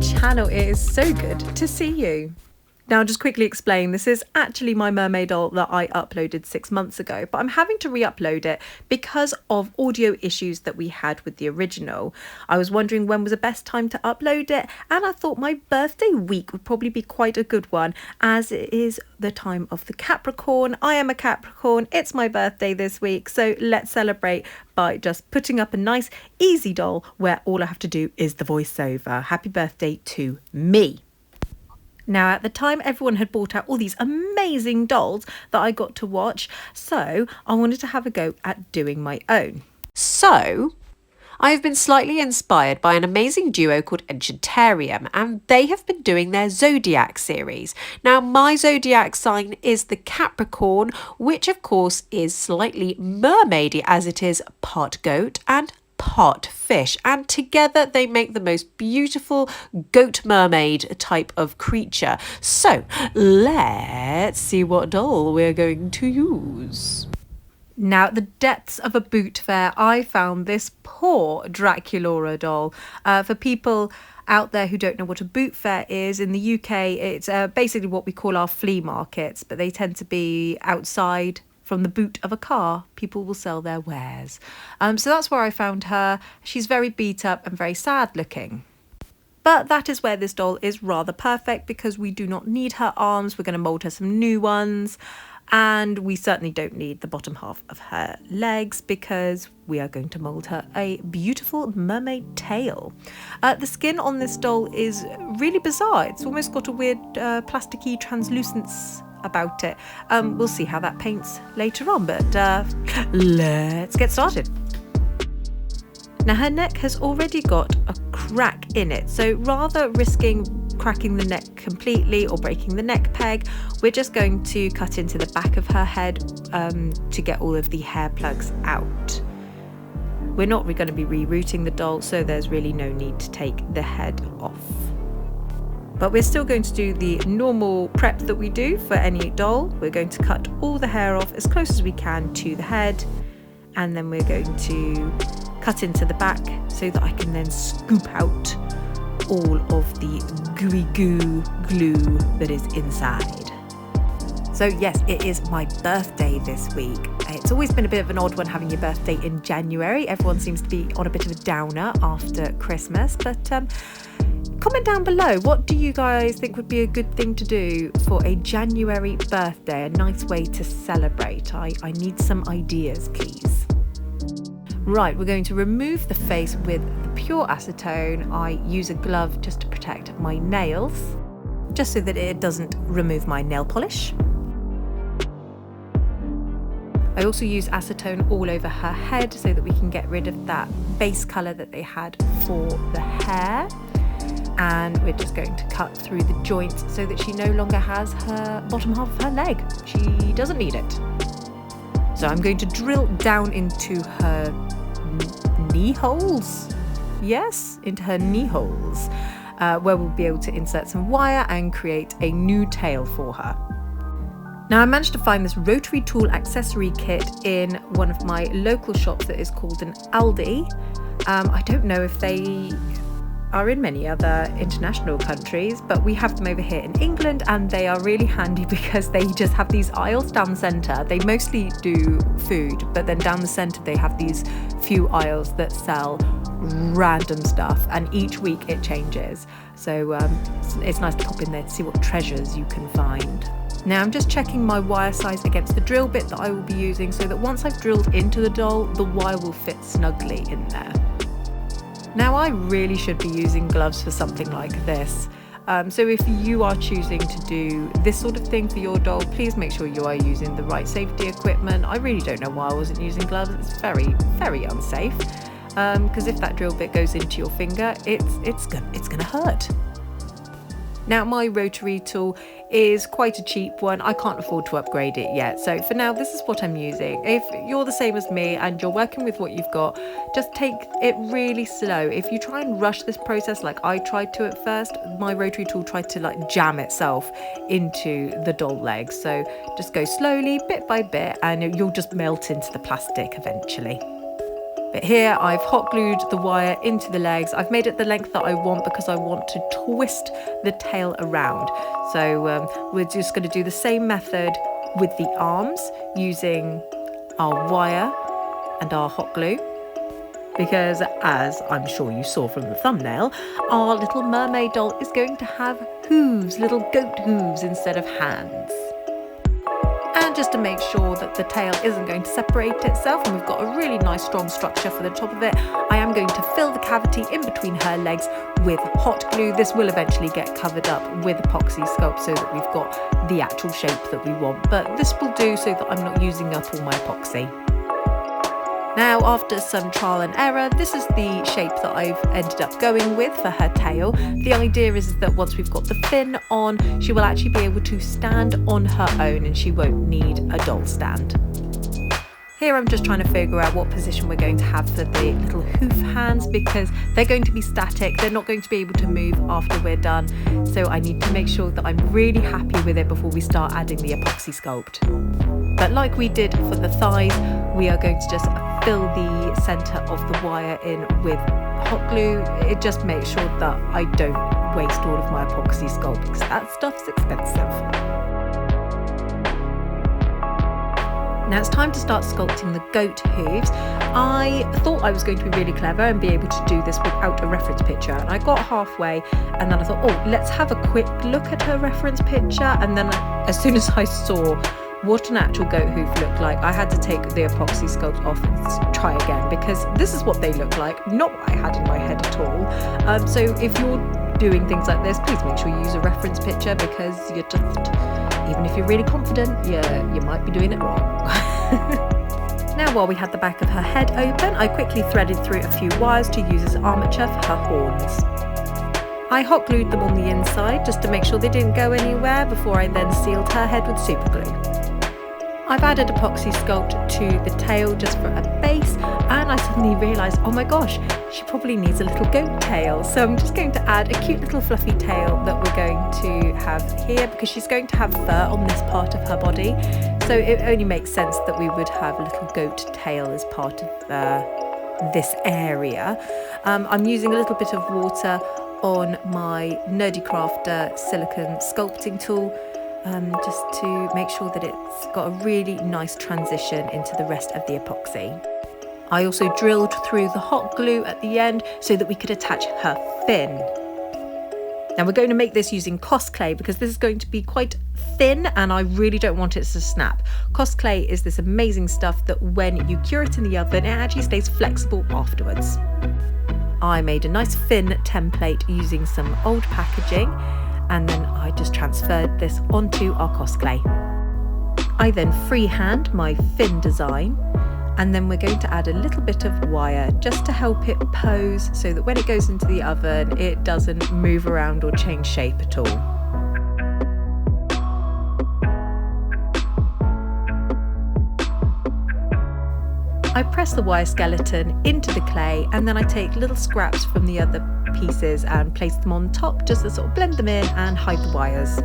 channel. It is so good to see you. Now, I'll just quickly explain, this is actually my mermaid doll that I uploaded 6 months ago, but I'm having to re-upload it because of audio issues that we had with the original. I was wondering when was the best time to upload it, and I thought my birthday week would probably be quite a good one, as it is the time of the Capricorn. I am a Capricorn, it's my birthday this week, so let's celebrate by just putting up a nice easy doll where all I have to do is the voiceover. Happy birthday to me. Now, at the time, everyone had bought out all these amazing dolls that I got to watch, so I wanted to have a go at doing my own. So, I have been slightly inspired by an amazing duo called Enchanterium, and they have been doing their zodiac series. Now, my zodiac sign is the Capricorn, which of course is slightly mermaidy, as it is part goat and part fish, and together they make the most beautiful goat mermaid type of creature. So let's see what doll we're going to use. Now, at the depths of a boot fair, I found this poor Draculaura doll. For people out there who don't know what a boot fair is, in the UK it's basically what we call our flea markets, but they tend to be outside. From the boot of a car, people will sell their wares. So that's where I found her. She's very beat up and very sad looking. But that is where this doll is rather perfect, because we do not need her arms. We're going to mould her some new ones. And we certainly don't need the bottom half of her legs, because we are going to mould her a beautiful mermaid tail. The skin on this doll is really bizarre. It's almost got a weird plasticky translucence about it. We'll see how that paints later on, but let's get started. Now, her neck has already got a crack in it, so rather risking cracking the neck completely or breaking the neck peg, we're just going to cut into the back of her head to get all of the hair plugs out. We're not going to be rerouting the doll, so there's really no need to take the head off. But we're still going to do the normal prep that we do for any doll. We're going to cut all the hair off as close as we can to the head, and then we're going to cut into the back so that I can then scoop out all of the gooey glue that is inside. So yes, it is my birthday this week. It's always been a bit of an odd one having your birthday in January. Everyone seems to be on a bit of a downer after Christmas, but comment down below, what do you guys think would be a good thing to do for a January birthday, a nice way to celebrate? I need some ideas, please. Right, we're going to remove the face with the pure acetone. I use a glove just to protect my nails, just so that it doesn't remove my nail polish. I also use acetone all over her head so that we can get rid of that base colour that they had for the hair. And we're just going to cut through the joints so that she no longer has her bottom half of her leg. She doesn't need it. So I'm going to drill down into her knee holes. Yes, into her knee holes, where we'll be able to insert some wire and create a new tail for her. Now, I managed to find this rotary tool accessory kit in one of my local shops that is called an Aldi. I don't know if they are in many other international countries, but we have them over here in England, and they are really handy because they just have these aisles down the centre. They mostly do food, but then down the centre they have these few aisles that sell random stuff, and each week it changes. So it's nice to pop in there to see what treasures you can find. Now I'm just checking my wire size against the drill bit that I will be using, so that once I've drilled into the doll, the wire will fit snugly in there. Now, I really should be using gloves for something like this. So if you are choosing to do this sort of thing for your doll, please make sure you are using the right safety equipment. I really don't know why I wasn't using gloves. It's very, very unsafe. Because if that drill bit goes into your finger, it's gonna hurt. Now, my rotary tool is quite a cheap one. I can't afford to upgrade it yet. So for now, this is what I'm using. If you're the same as me and you're working with what you've got, just take it really slow. If you try and rush this process like I tried to at first, my rotary tool tried to like jam itself into the doll leg. So just go slowly, bit by bit, and you'll just melt into the plastic eventually. But here I've hot glued the wire into the legs. I've made it the length that I want because I want to twist the tail around. So we're just going to do the same method with the arms using our wire and our hot glue. Because as I'm sure you saw from the thumbnail, our little mermaid doll is going to have hooves, little goat hooves instead of hands. And just to make sure that the tail isn't going to separate itself and we've got a really nice strong structure for the top of it, I am going to fill the cavity in between her legs with hot glue. This will eventually get covered up with epoxy sculpt so that we've got the actual shape that we want, but this will do so that I'm not using up all my epoxy. Now, after some trial and error, this is the shape that I've ended up going with for her tail. The idea is that once we've got the fin on, she will actually be able to stand on her own and she won't need a doll stand. Here I'm just trying to figure out what position we're going to have for the little hoof hands because they're going to be static, they're not going to be able to move after we're done. So I need to make sure that I'm really happy with it before we start adding the epoxy sculpt. But like we did for the thighs, we are going to just fill the centre of the wire in with hot glue. It just makes sure that I don't waste all of my epoxy sculpt because that stuff's expensive. Now it's time to start sculpting the goat hooves. I thought I was going to be really clever and be able to do this without a reference picture, and I got halfway and then I thought, oh, let's have a quick look at her reference picture. And then as soon as I saw what an actual goat hoof looked like, I had to take the epoxy sculpt off and try again because this is what they look like, not what I had in my head at all. So if you're doing things like this, please make sure you use a reference picture because you're just, even if you're really confident, you might be doing it wrong. Now, while we had the back of her head open, I quickly threaded through a few wires to use as armature for her horns. I hot glued them on the inside just to make sure they didn't go anywhere before I then sealed her head with super glue. I've added epoxy sculpt to the tail just for a base, and I suddenly realised, oh my gosh, she probably needs a little goat tail. So I'm just going to add a cute little fluffy tail that we're going to have here because she's going to have fur on this part of her body. So it only makes sense that we would have a little goat tail as part of this area. I'm using a little bit of water on my Nerdecrafter silicone sculpting tool just to make sure that it's got a really nice transition into the rest of the epoxy. I also drilled through the hot glue at the end so that we could attach her fin. Now we're going to make this using Cos clay because this is going to be quite thin and I really don't want it to snap. Cos clay is this amazing stuff that when you cure it in the oven, it actually stays flexible afterwards. I made a nice fin template using some old packaging, and then I just transferred this onto our Cos clay. I then freehand my fin design, and then we're going to add a little bit of wire just to help it pose so that when it goes into the oven it doesn't move around or change shape at all. I press the wire skeleton into the clay, and then I take little scraps from the other pieces and place them on top just to sort of blend them in and hide the wires.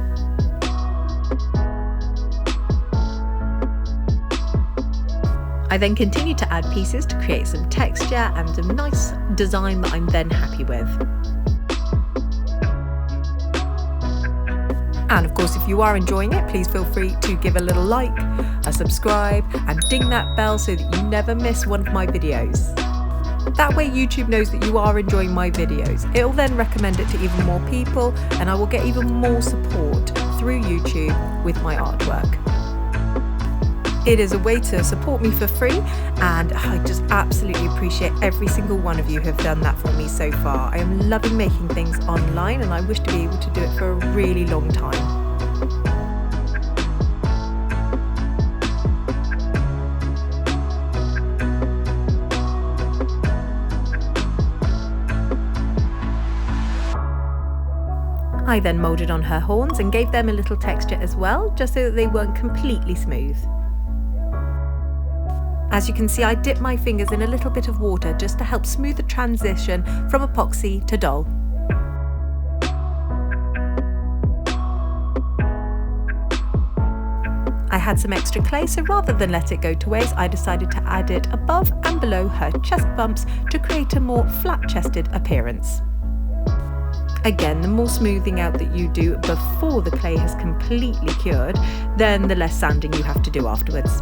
I then continue to add pieces to create some texture and a nice design that I'm then happy with. And of course, if you are enjoying it, please feel free to give a little like, a subscribe, and ding that bell so that you never miss one of my videos. That way YouTube knows that you are enjoying my videos. It'll then recommend it to even more people, and I will get even more support through YouTube with my artwork. It is a way to support me for free, and I just absolutely appreciate every single one of you who have done that for me so far. I am loving making things online, and I wish to be able to do it for a really long time. I then moulded on her horns and gave them a little texture as well, just so that they weren't completely smooth. As you can see, I dipped my fingers in a little bit of water just to help smooth the transition from epoxy to doll. I had some extra clay, so rather than let it go to waste, I decided to add it above and below her chest bumps to create a more flat-chested appearance. Again, the more smoothing out that you do before the clay has completely cured, then the less sanding you have to do afterwards.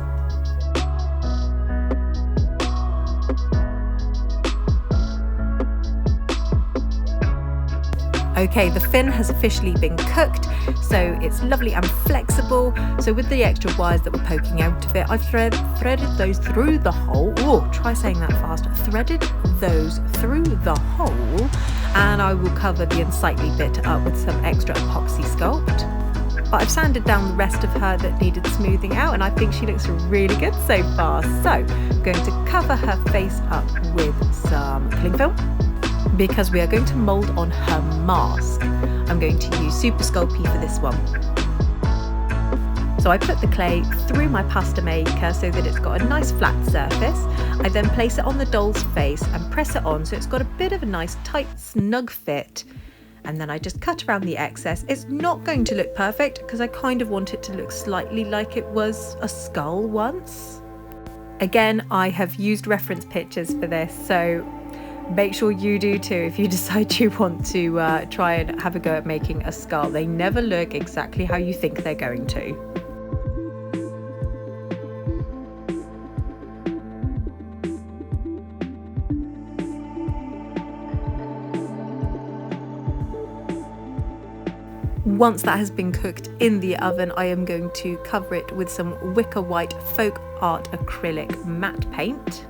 Okay, the fin has officially been cooked, so it's lovely and flexible. So with the extra wires that were poking out of it, I've threaded those through the hole. Oh, try saying that fast. Threaded those through the hole, and I will cover the unsightly bit up with some extra epoxy sculpt. But I've sanded down the rest of her that needed smoothing out, and I think she looks really good so far. So I'm going to cover her face up with some cling film, because we are going to mould on her mask. I'm going to use Super Sculpey for this one. So I put the clay through my pasta maker so that it's got a nice flat surface. I then place it on the doll's face and press it on so it's got a bit of a nice tight snug fit. And then I just cut around the excess. It's not going to look perfect because I kind of want it to look slightly like it was a skull once. Again, I have used reference pictures for this, so make sure you do too if you decide you want to try and have a go at making a skull. They never look exactly how you think they're going to. Once that has been cooked in the oven, I am going to cover it with some wicker white folk art acrylic matte paint.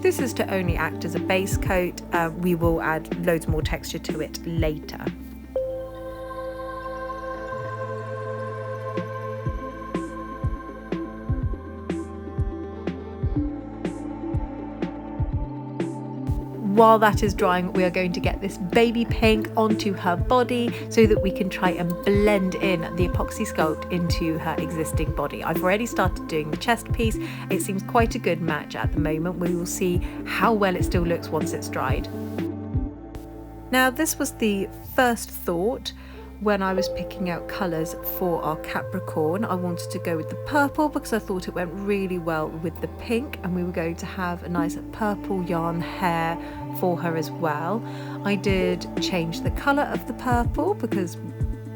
This is to only act as a base coat. We will add loads more texture to it later. While that is drying, we are going to get this baby pink onto her body so that we can try and blend in the epoxy sculpt into her existing body. I've already started doing the chest piece. It seems quite a good match at the moment. We will see how well it still looks once it's dried. Now, this was the first thought when I was picking out colours for our Capricorn. I wanted to go with the purple because I thought it went really well with the pink, and we were going to have a nice purple yarn hair for her as well. I did change the colour of the purple because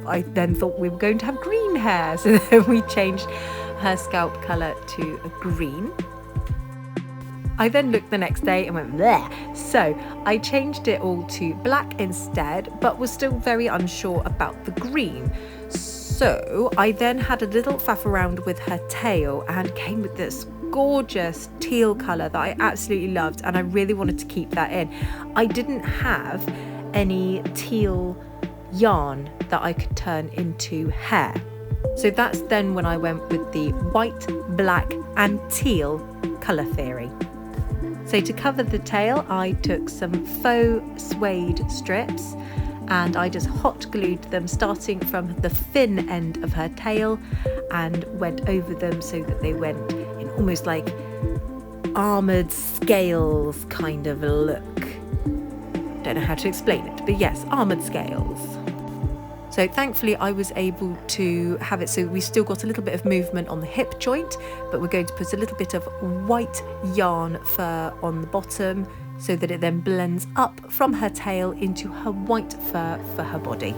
I then thought we were going to have green hair, so then we changed her scalp colour to a green. I then looked the next day and went bleh. So I changed it all to black instead, but was still very unsure about the green. So I then had a little faff around with her tail and came with this gorgeous teal colour that I absolutely loved, and I really wanted to keep that in. I didn't have any teal yarn that I could turn into hair. So that's then when I went with the white, black and teal colour theory. So to cover the tail, I took some faux suede strips and I just hot glued them starting from the fin end of her tail and went over them so that they went in almost like armoured scales kind of a look. Don't know how to explain it, but yes, armoured scales. So thankfully I was able to have it so we still got a little bit of movement on the hip joint, but we're going to put a little bit of white yarn fur on the bottom so that it then blends up from her tail into her white fur for her body.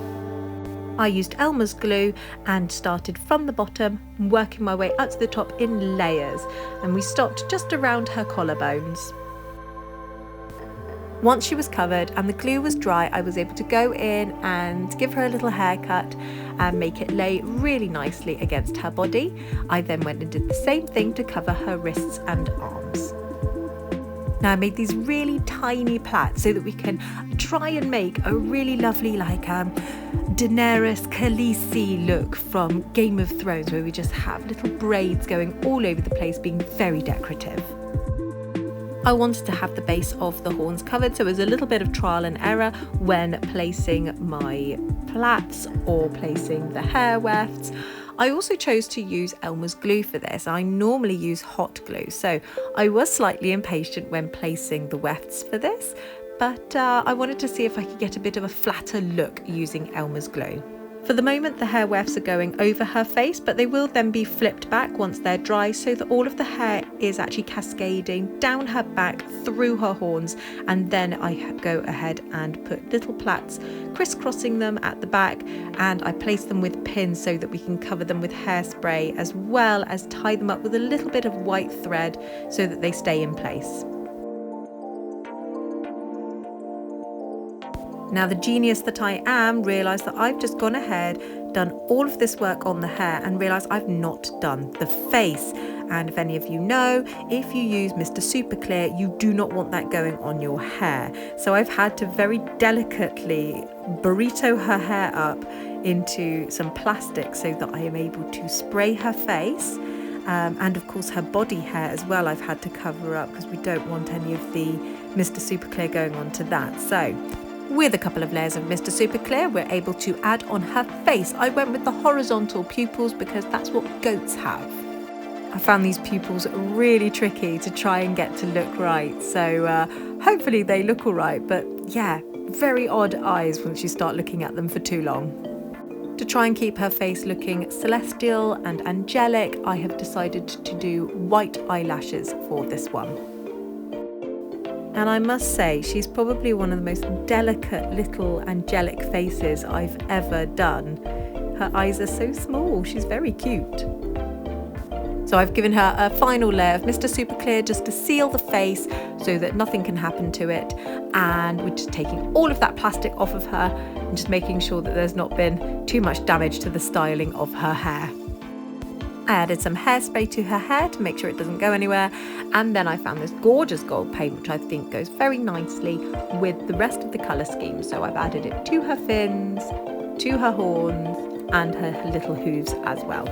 I used Elmer's glue and started from the bottom, working my way up to the top in layers, and we stopped just around her collarbones. Once she was covered and the glue was dry, I was able to go in and give her a little haircut and make it lay really nicely against her body. I then went and did the same thing to cover her wrists and arms. Now I made these really tiny plaits so that we can try and make a really lovely Daenerys Khaleesi look from Game of Thrones, where we just have little braids going all over the place, being very decorative. I wanted to have the base of the horns covered, so it was a little bit of trial and error when placing my plaits or placing the hair wefts. I also chose to use Elmer's glue for this. I normally use hot glue, so I was slightly impatient when placing the wefts for this, but I wanted to see if I could get a bit of a flatter look using Elmer's glue. For the moment, the hair wefts are going over her face, but they will then be flipped back once they're dry, so that all of the hair is actually cascading down her back, through her horns, and then I go ahead and put little plaits, crisscrossing them at the back, and I place them with pins so that we can cover them with hairspray, as well as tie them up with a little bit of white thread so that they stay in place. Now, the genius that I am realised that I've just gone ahead, done all of this work on the hair, and realised I've not done the face. And if any of you know, if you use Mr. Super Clear, you do not want that going on your hair. So I've had to very delicately burrito her hair up into some plastic so that I am able to spray her face. And of course her body hair as well I've had to cover up, because we don't want any of the Mr. Super Clear going on to that. So with a couple of layers of Mr. Super Clear, we're able to add on her face. I went with the horizontal pupils because that's what goats have. I found these pupils really tricky to try and get to look right, so hopefully they look all right, but yeah, very odd eyes once you start looking at them for too long. To try and keep her face looking celestial and angelic, I have decided to do white eyelashes for this one. And I must say, she's probably one of the most delicate little angelic faces I've ever done. Her eyes are so small, she's very cute. So I've given her a final layer of Mr. Super Clear just to seal the face so that nothing can happen to it. And we're just taking all of that plastic off of her and just making sure that there's not been too much damage to the styling of her hair. I added some hairspray to her hair to make sure it doesn't go anywhere, and then I found this gorgeous gold paint which I think goes very nicely with the rest of the colour scheme. So I've added it to her fins, to her horns and her little hooves as well.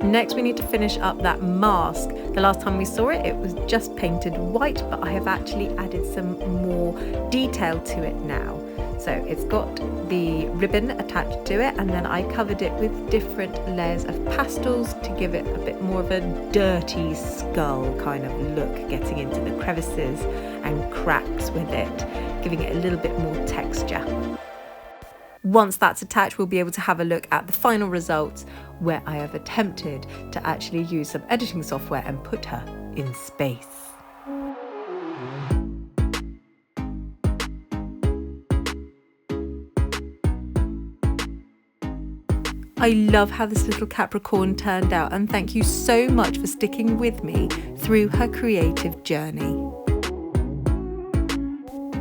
Next, we need to finish up that mask. The last time we saw it, it was just painted white, but I have actually added some more detail to it now. So it's got the ribbon attached to it, and then I covered it with different layers of pastels to give it a bit more of a dirty skull kind of look, getting into the crevices and cracks with it, giving it a little bit more texture. Once that's attached, we'll be able to have a look at the final results, where I have attempted to actually use some editing software and put her in space. I love how this little Capricorn turned out, and thank you so much for sticking with me through her creative journey.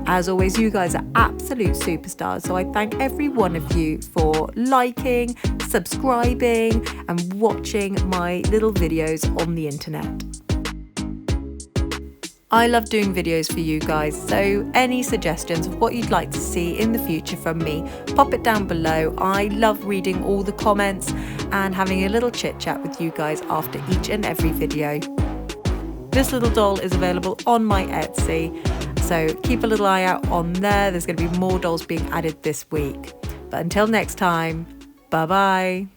As always, you guys are absolute superstars, so I thank every one of you for liking, subscribing and watching my little videos on the internet. I love doing videos for you guys, so any suggestions of what you'd like to see in the future from me, pop it down below. I love reading all the comments and having a little chit chat with you guys after each and every video. This little doll is available on my Etsy, so keep a little eye out on there. There's going to be more dolls being added this week. But until next time, bye-bye.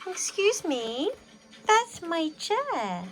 Excuse me, that's my chair.